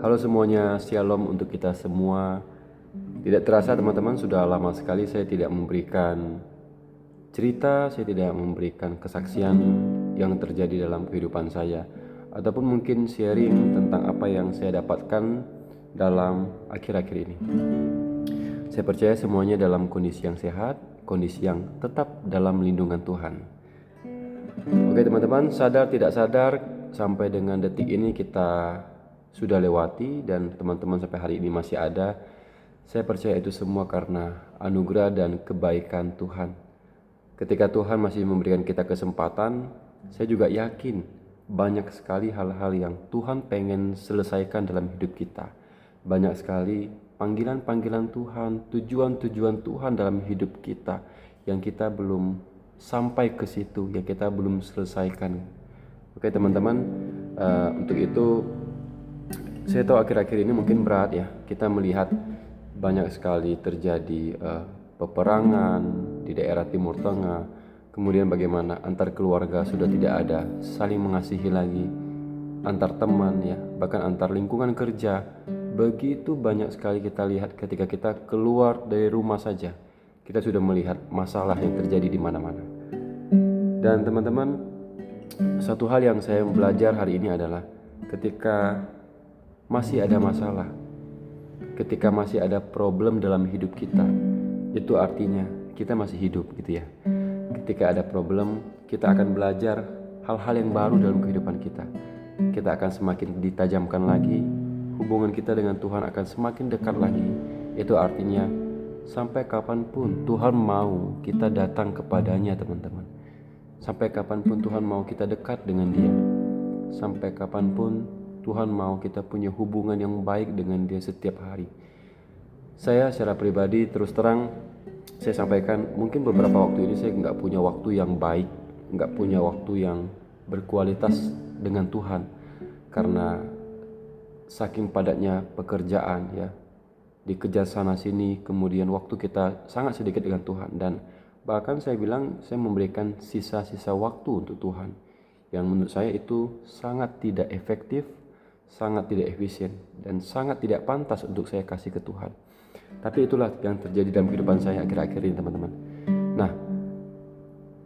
Halo semuanya, shalom untuk kita semua. Tidak terasa teman-teman, sudah lama sekali saya tidak memberikan cerita, saya tidak memberikan kesaksian yang terjadi dalam kehidupan saya, ataupun mungkin sharing tentang apa yang saya dapatkan dalam akhir-akhir ini. Saya percaya semuanya dalam kondisi yang sehat, kondisi yang tetap dalam lindungan Tuhan. Oke teman-teman, sadar tidak sadar sampai dengan detik ini kita sudah lewati dan teman-teman sampai hari ini masih ada. Saya percaya itu semua karena anugerah dan kebaikan Tuhan. Ketika Tuhan masih memberikan kita kesempatan, saya juga yakin banyak sekali hal-hal yang Tuhan pengen selesaikan dalam hidup kita. Banyak sekali panggilan-panggilan Tuhan, tujuan-tujuan Tuhan dalam hidup kita yang kita belum sampai ke situ, yang kita belum selesaikan. Oke teman-teman, untuk itu saya tahu akhir-akhir ini mungkin berat ya, kita melihat banyak sekali terjadi peperangan di daerah Timur Tengah. Kemudian bagaimana antar keluarga sudah tidak ada saling mengasihi lagi, antar teman ya, bahkan antar lingkungan kerja. Begitu banyak sekali kita lihat ketika kita keluar dari rumah saja, kita sudah melihat masalah yang terjadi di mana-mana. Dan teman-teman, satu hal yang saya belajar hari ini adalah ketika masih ada masalah, ketika masih ada problem dalam hidup kita, itu artinya kita masih hidup gitu ya. Ketika ada problem, kita akan belajar hal-hal yang baru dalam kehidupan kita. Kita akan semakin ditajamkan lagi, hubungan kita dengan Tuhan akan semakin dekat lagi. Itu artinya sampai kapanpun Tuhan mau kita datang kepadanya teman-teman. Sampai kapanpun Tuhan mau kita dekat dengan Dia. Sampai kapanpun Tuhan mau kita punya hubungan yang baik dengan Dia setiap hari. Saya secara pribadi terus terang saya sampaikan, mungkin beberapa waktu ini saya nggak punya waktu yang baik, nggak punya waktu yang berkualitas dengan Tuhan karena saking padatnya pekerjaan ya, dikejar sana sini, kemudian waktu kita sangat sedikit dengan Tuhan. Dan bahkan saya bilang saya memberikan sisa-sisa waktu untuk Tuhan yang menurut saya itu sangat tidak efektif, sangat tidak efisien, dan sangat tidak pantas untuk saya kasih ke Tuhan. Tapi itulah yang terjadi dalam kehidupan saya akhir-akhir ini teman-teman. Nah,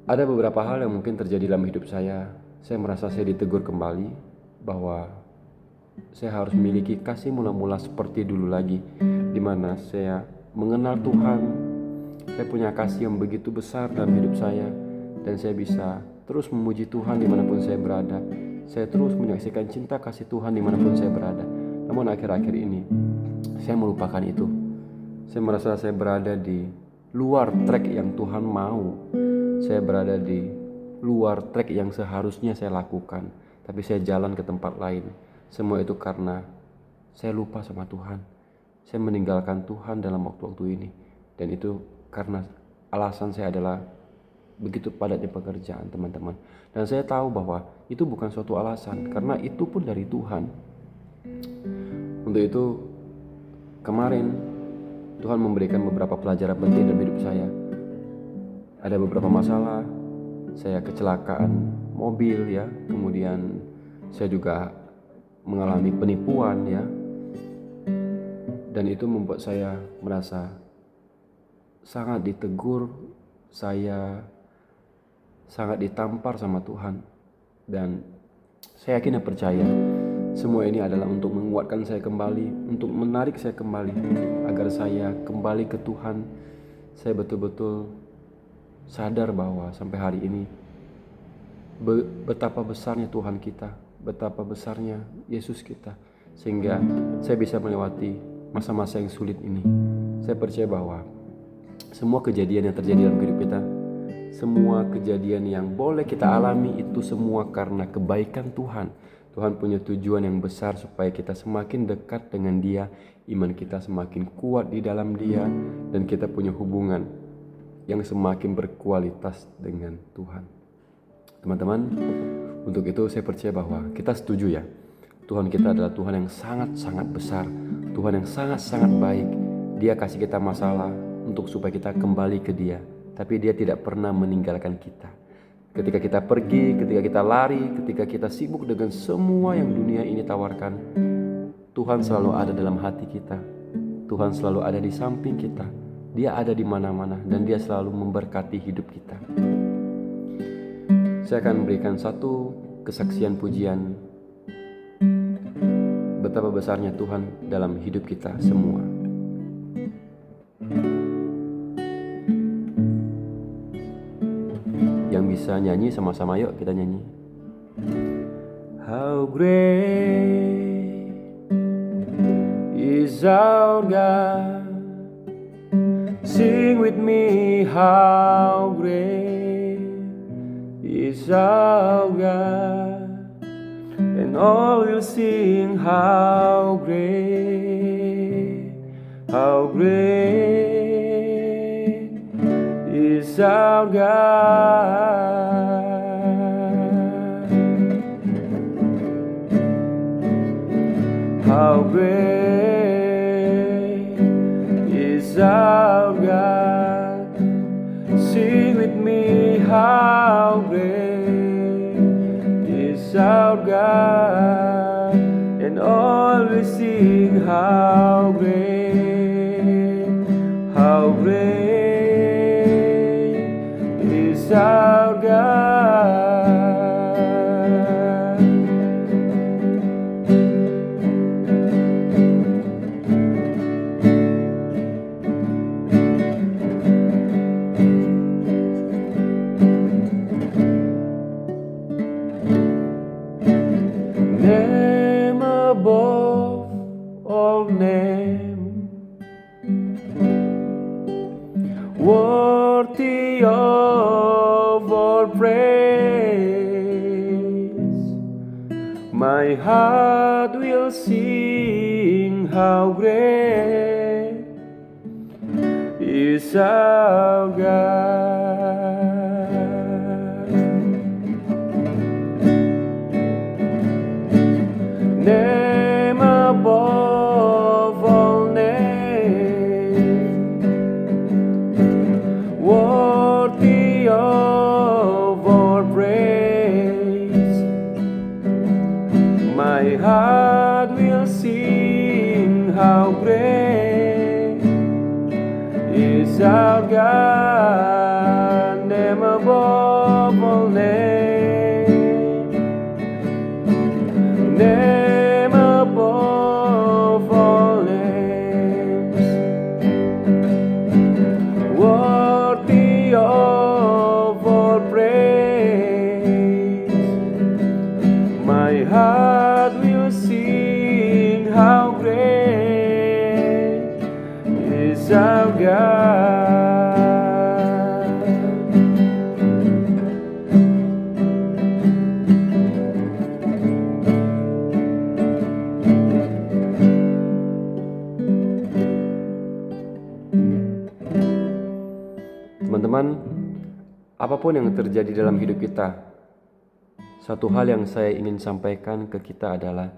ada beberapa hal yang mungkin terjadi dalam hidup saya. Saya merasa saya ditegur kembali bahwa saya harus memiliki kasih mula-mula seperti dulu lagi, di mana saya mengenal Tuhan. Saya punya kasih yang begitu besar dalam hidup saya, dan saya bisa terus memuji Tuhan dimanapun saya berada. Saya terus menyaksikan cinta kasih Tuhan dimanapun saya berada. Namun akhir-akhir ini saya melupakan itu. Saya merasa saya berada di luar track yang Tuhan mau. Saya berada di luar track yang seharusnya saya lakukan, tapi saya jalan ke tempat lain. Semua itu karena saya lupa sama Tuhan. Saya meninggalkan Tuhan dalam waktu-waktu ini. Dan itu karena alasan saya adalah begitu padatnya pekerjaan teman-teman. Dan saya tahu bahwa itu bukan suatu alasan, karena itu pun dari Tuhan. Untuk itu kemarin Tuhan memberikan beberapa pelajaran penting dalam hidup saya. Ada beberapa masalah, saya kecelakaan mobil ya, kemudian saya juga mengalami penipuan ya. Dan itu membuat saya merasa sangat ditegur, saya sangat ditampar sama Tuhan. Dan saya yakin dan percaya semua ini adalah untuk menguatkan saya kembali, untuk menarik saya kembali, agar saya kembali ke Tuhan. Saya betul-betul sadar bahwa sampai hari ini betapa besarnya Tuhan kita, betapa besarnya Yesus kita, sehingga saya bisa melewati masa-masa yang sulit ini. Saya percaya bahwa semua kejadian yang terjadi dalam hidup kita, semua kejadian yang boleh kita alami, itu semua karena kebaikan Tuhan. Tuhan punya tujuan yang besar supaya kita semakin dekat dengan Dia, iman kita semakin kuat di dalam Dia, dan kita punya hubungan yang semakin berkualitas dengan Tuhan. Teman-teman, untuk itu saya percaya bahwa kita setuju ya, Tuhan kita adalah Tuhan yang sangat-sangat besar, Tuhan yang sangat-sangat baik. Dia kasih kita masalah untuk supaya kita kembali ke Dia, tapi Dia tidak pernah meninggalkan kita. Ketika kita pergi, ketika kita lari, ketika kita sibuk dengan semua yang dunia ini tawarkan, Tuhan selalu ada dalam hati kita. Tuhan selalu ada di samping kita. Dia ada di mana-mana dan Dia selalu memberkati hidup kita. Saya akan memberikan satu kesaksian pujian betapa besarnya Tuhan dalam hidup kita semua. Yang bisa nyanyi sama-sama, yuk kita nyanyi. How great is our God. Sing with me, how great is our God. And all will sing, how great is our God. How great is our God. Sing with me, how great is our God. And all will sing, how great is our God. Name above all name, worthy of all praise. My heart will sing, how great is our God. Name above all name, worthy of all praise. My heart will sing, how great is our God. Name above all name, name above all names, worthy of all praise. My heart will sing, how great is our God. Teman-teman, apapun yang terjadi dalam hidup kita, satu hal yang saya ingin sampaikan ke kita adalah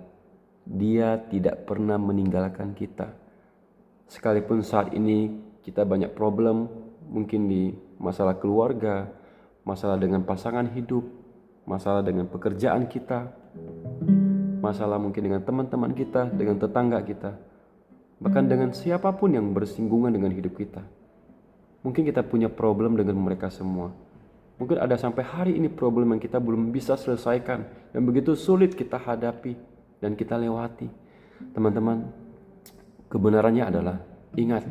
Dia tidak pernah meninggalkan kita. Sekalipun saat ini kita banyak problem, mungkin di masalah keluarga, masalah dengan pasangan hidup, masalah dengan pekerjaan kita, masalah mungkin dengan teman-teman kita, dengan tetangga kita, bahkan dengan siapapun yang bersinggungan dengan hidup kita. Mungkin kita punya problem dengan mereka semua. Mungkin ada sampai hari ini problem yang kita belum bisa selesaikan, yang begitu sulit kita hadapi dan kita lewati. Teman-teman, kebenarannya adalah, ingat,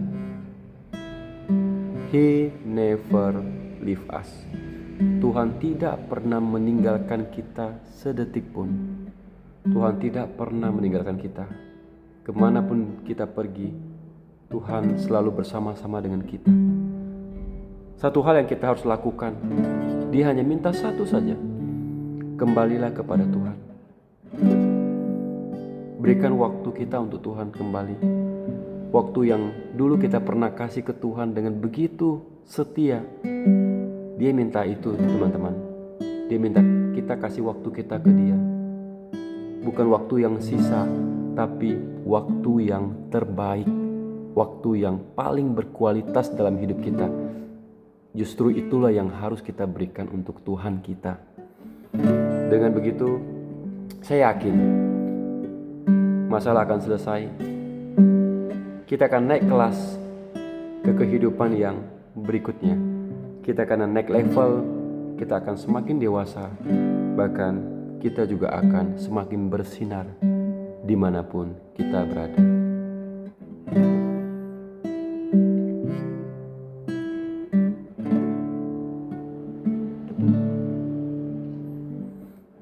He never leave us. Tuhan tidak pernah meninggalkan kita sedetik pun. Tuhan tidak pernah meninggalkan kita. Kemanapun kita pergi, Tuhan selalu bersama-sama dengan kita. Satu hal yang kita harus lakukan, Dia hanya minta satu saja, kembalilah kepada Tuhan. Berikan waktu kita untuk Tuhan kembali. Waktu yang dulu kita pernah kasih ke Tuhan dengan begitu setia. Dia minta itu, teman-teman. Dia minta kita kasih waktu kita ke Dia. Bukan waktu yang sisa, tapi waktu yang terbaik, waktu yang paling berkualitas dalam hidup kita. justru itulah yang harus kita berikan untuk Tuhan kita. Dengan begitu, saya yakin masalah akan selesai. Kita akan naik kelas ke kehidupan yang berikutnya. Kita akan naik level, kita akan semakin dewasa, bahkan kita juga akan semakin bersinar dimanapun kita berada.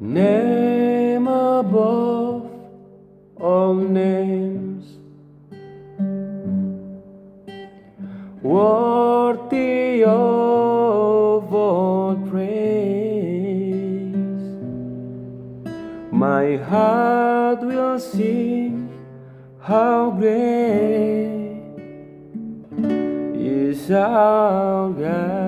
Name above all names, worthy of all praise. My heart will sing, how great is our God.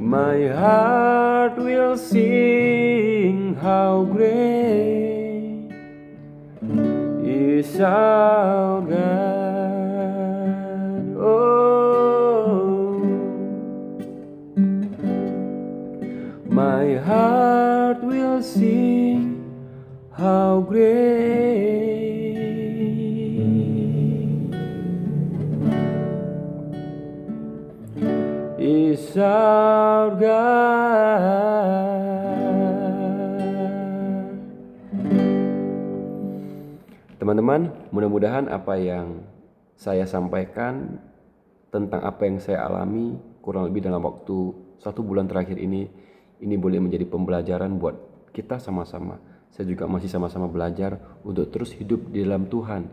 My heart will sing, how great is our God. Oh, my heart will sing, how great is our God. Teman-teman, mudah-mudahan apa yang saya sampaikan tentang apa yang saya alami kurang lebih dalam waktu 1 bulan terakhir ini boleh menjadi pembelajaran buat kita sama-sama. Saya juga masih sama-sama belajar untuk terus hidup di dalam Tuhan.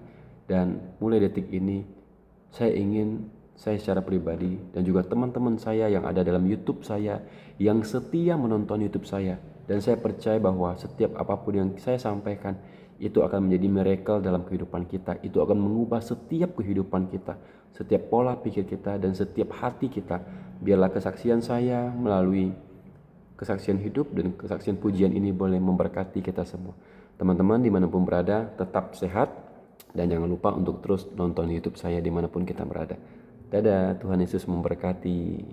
Dan mulai detik ini saya ingin saya secara pribadi dan juga teman-teman saya yang ada dalam YouTube saya, yang setia menonton YouTube saya, dan saya percaya bahwa setiap apapun yang saya sampaikan itu akan menjadi miracle dalam kehidupan kita. Itu akan mengubah setiap kehidupan kita, setiap pola pikir kita, dan setiap hati kita. Biarlah kesaksian saya melalui kesaksian hidup dan kesaksian pujian ini boleh memberkati kita semua. Teman-teman dimanapun berada, tetap sehat, dan jangan lupa untuk terus nonton YouTube saya dimanapun kita berada. Dadah, Tuhan Yesus memberkati.